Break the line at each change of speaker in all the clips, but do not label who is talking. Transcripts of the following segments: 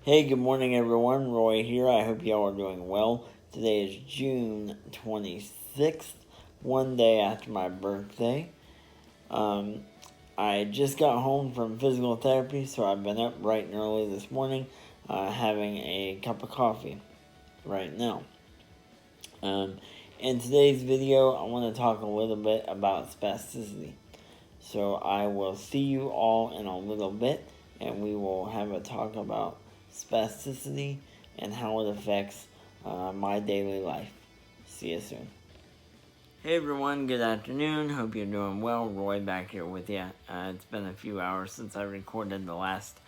Hey, good morning, everyone. Roy here. I hope y'all are doing well. Today is June 26th, one day after my birthday. Um, I just got home from physical therapy, so I've been up bright and early this morning having a cup of coffee right now. Um, in today's video, I want to talk a little bit about spasticity. So I will see you all in a little bit, and we will have a talk about spasticity and how it affects my daily life. See you soon. Hey everyone, good afternoon. Hope you're doing well. Roy back here with you. It's been a few hours since I recorded the last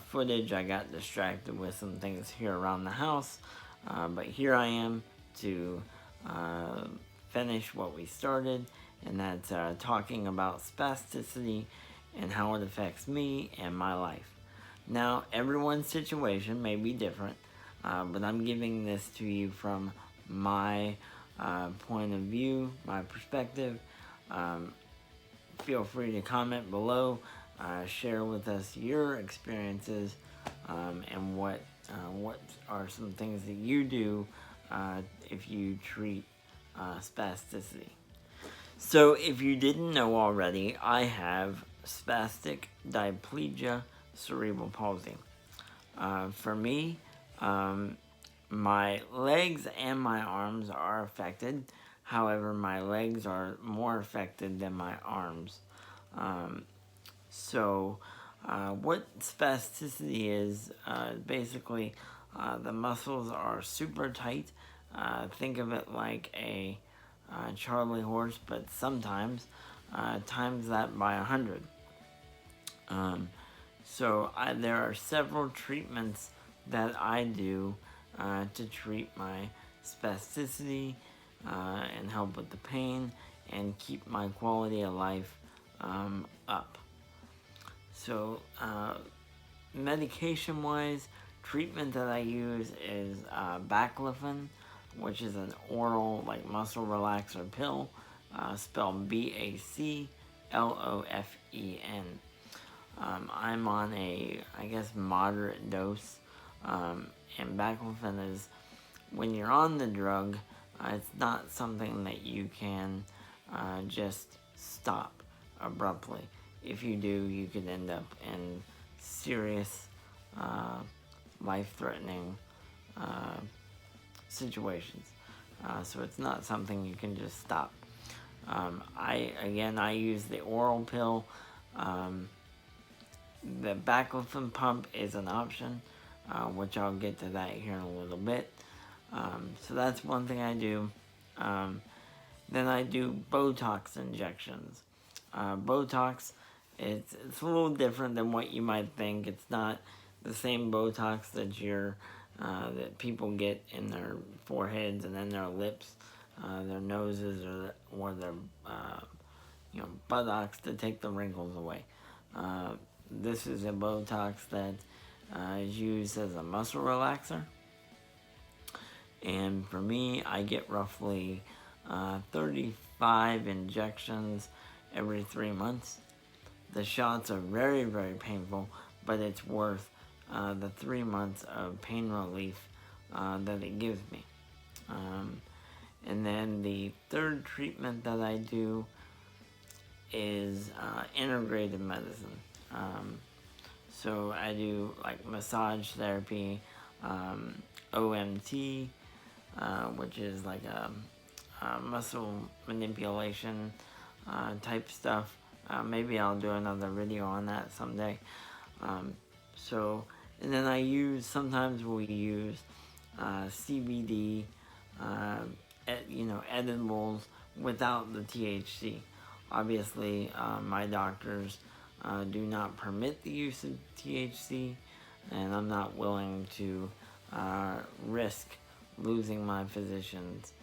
footage. I got distracted with some things here around the house, but here I am to finish what we started, and that's talking about spasticity and how it affects me and my life. Now, everyone's situation may be different, but I'm giving this to you from my point of view, my perspective. Feel free to comment below, share with us your experiences, and what are some things that you do if you treat spasticity. So, if you didn't know already, I have spastic diplegia cerebral palsy. For me, my legs and my arms are affected. However, my legs are more affected than my arms. What spasticity is, basically the muscles are super tight. Think of it like a Charlie horse, but sometimes times that by 100. There are several treatments that I do to treat my spasticity and help with the pain and keep my quality of life up. So, medication-wise, treatment that I use is baclofen, which is an oral muscle relaxer pill, spelled BACLOFEN. I'm on a, moderate dose, and baclofen is, when you're on the drug, it's not something that you can just stop abruptly. If you do, you could end up in serious, life-threatening situations. So it's not something you can just stop. I use the oral pill. The baclofen pump is an option, which I'll get to that here in a little bit. So that's one thing I do. Then I do Botox injections. Botox, it's a little different than what you might think. It's not the same Botox that people get in their foreheads and then their lips, their noses, or their buttocks to take the wrinkles away. This is a Botox that is used as a muscle relaxer. And for me, I get roughly 35 injections every 3 months. The shots are very, very painful, but it's worth the 3 months of pain relief that it gives me. And then the third treatment that I do is integrative medicine. So I do massage therapy, OMT, which is a muscle manipulation type stuff. Maybe I'll do another video on that someday. And then sometimes we use CBD, edibles without the THC. Obviously, my doctors do not permit the use of THC, and I'm not willing to risk losing my physicians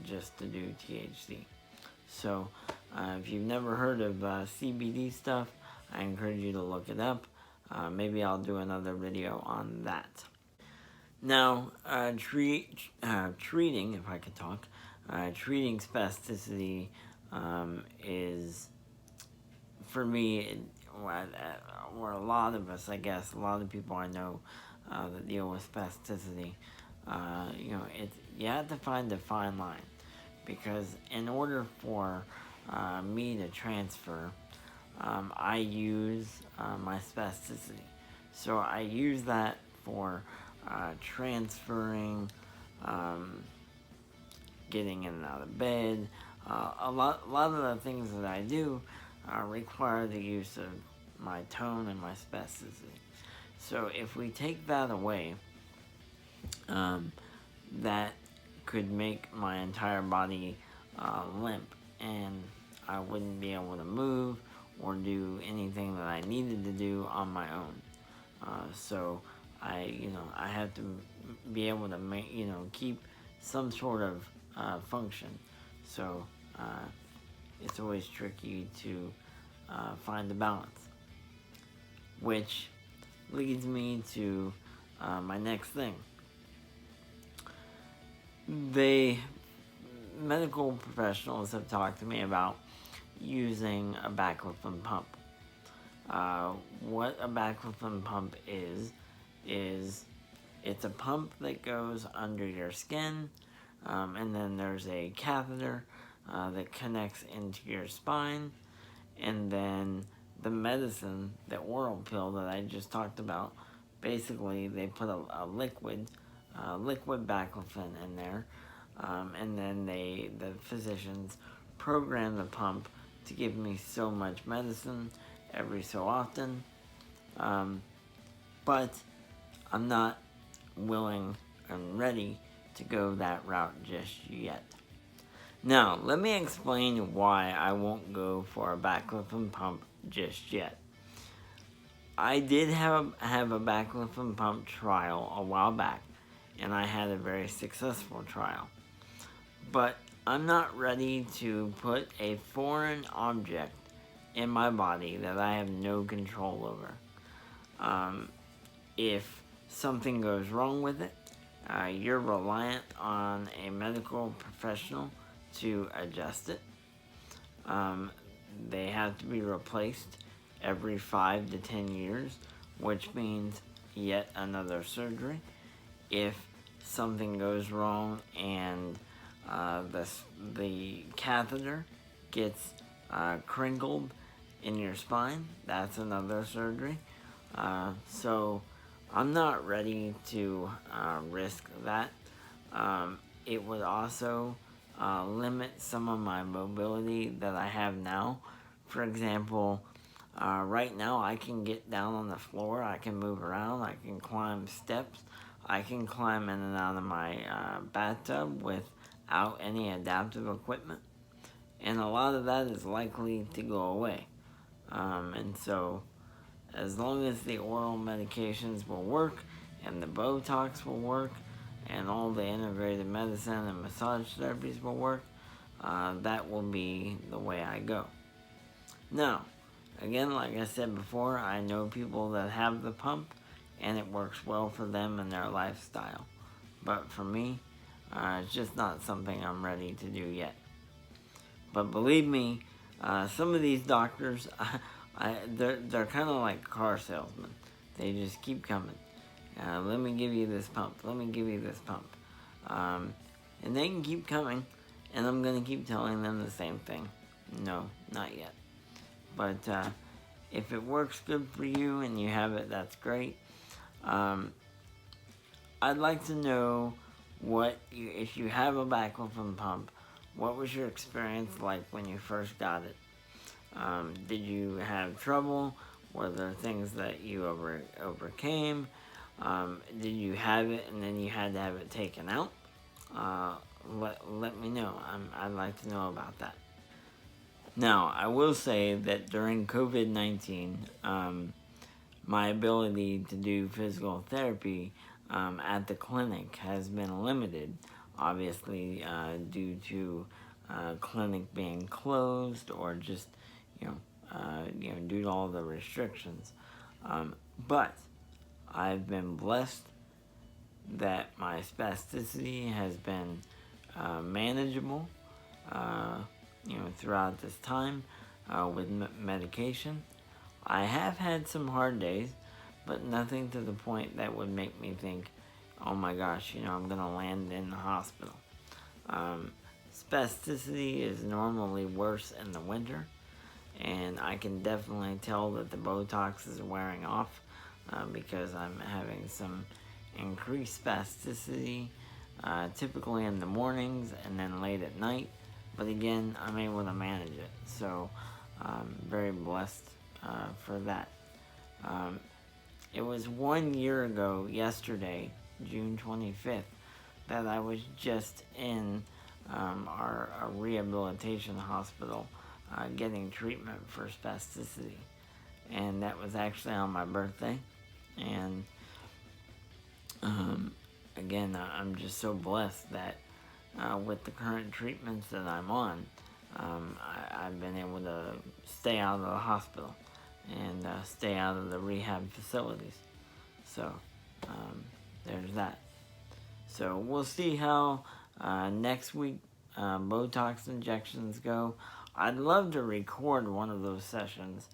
just to do THC. So, if you've never heard of CBD stuff, I encourage you to look it up. Maybe I'll do another video on that. Now, treating, if I could talk, treating spasticity is, for me, or a lot of us, I guess, a lot of people I know that deal with spasticity, you have to find a fine line, because in order for me to transfer, I use my spasticity. So I use that for transferring, getting in and out of bed. A lot of the things that I do require the use of my tone and my spasticity. So if we take that away, that could make my entire body limp, and I wouldn't be able to move or do anything that I needed to do on my own. So I have to be able to keep some sort of function. So it's always tricky to find the balance, which leads me to my next thing. Medical professionals have talked to me about using a baclofen pump. What a baclofen pump is it's a pump that goes under your skin, and then there's a catheter that connects into your spine, and then the medicine, the oral pill that I just talked about, basically they put a liquid baclofen in there, and then the physicians program the pump to give me so much medicine every so often, but I'm not willing and ready to go that route just yet. Now, let me explain why I won't go for a baclofen pump just yet. I did have a baclofen pump trial a while back, and I had a very successful trial. But I'm not ready to put a foreign object in my body that I have no control over. If something goes wrong with it, you're reliant on a medical professional to adjust it. They have to be replaced every 5 to 10 years, which means yet another surgery. If something goes wrong and the catheter gets crinkled in your spine, that's another surgery. So I'm not ready to risk that. It would also limit some of my mobility that I have now. For example, right now I can get down on the floor, I can move around, I can climb steps, I can climb in and out of my bathtub without any adaptive equipment. And a lot of that is likely to go away. And so, as long as the oral medications will work, and the Botox will work, and all the integrated medicine and massage therapies will work, that will be the way I go. Now, again, like I said before, I know people that have the pump, and it works well for them and their lifestyle. But for me, it's just not something I'm ready to do yet. But believe me, some of these doctors, they're kind of like car salesmen. They just keep coming. Let me give you this pump. Let me give you this pump. And they can keep coming, and I'm going to keep telling them the same thing. No, not yet. But if it works good for you and you have it, that's great. I'd like to know if you have a baclofen pump, what was your experience like when you first got it? Did you have trouble? Were there things that you overcame? Did you have it and then you had to have it taken out? Let me know. I'd like to know about that. Now, I will say that during COVID-19, my ability to do physical therapy at the clinic has been limited, obviously due to clinic being closed or just due to all the restrictions. But I've been blessed that my spasticity has been manageable throughout this time with medication. I have had some hard days, but nothing to the point that would make me think, oh my gosh, I'm going to land in the hospital. Spasticity is normally worse in the winter, and I can definitely tell that the Botox is wearing off because I'm having some increased spasticity, typically in the mornings and then late at night. But again, I'm able to manage it, so I'm very blessed for that. It was 1 year ago yesterday, June 25th, that I was just in our rehabilitation hospital getting treatment for spasticity. And that was actually on my birthday. And again, I'm just so blessed that with the current treatments that I'm on, I've been able to stay out of the hospital and stay out of the rehab facilities. So there's that. So we'll see how next week Botox injections go. I'd love to record one of those sessions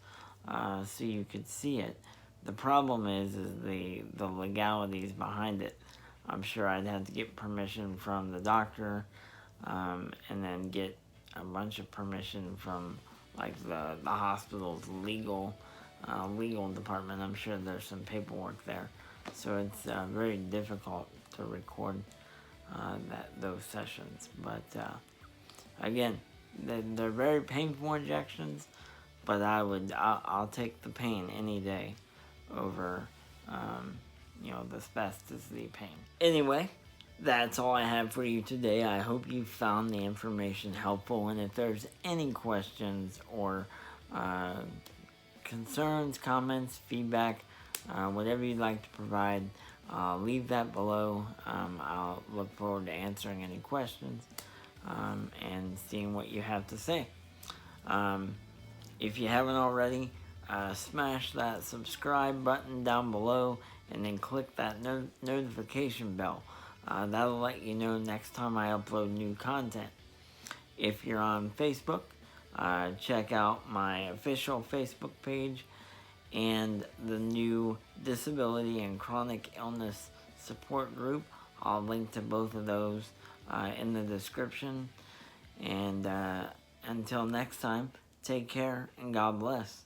so you could see it. The problem is the legalities behind it. I'm sure I'd have to get permission from the doctor and then get a bunch of permission from like the hospital's legal department. I'm sure there's some paperwork there. So it's very difficult to record those sessions. But again, they're very painful injections, but I'll take the pain any day over the spasticity pain. Anyway, that's all I have for you today. I hope you found the information helpful, and if there's any questions or concerns, comments, feedback, whatever you'd like to provide, leave that below. I'll look forward to answering any questions and seeing what you have to say. If you haven't already, smash that subscribe button down below and then click that notification bell. That'll let you know next time I upload new content. If you're on Facebook, check out my official Facebook page and the new disability and chronic illness support group. I'll link to both of those in the description. And until next time, take care and God bless.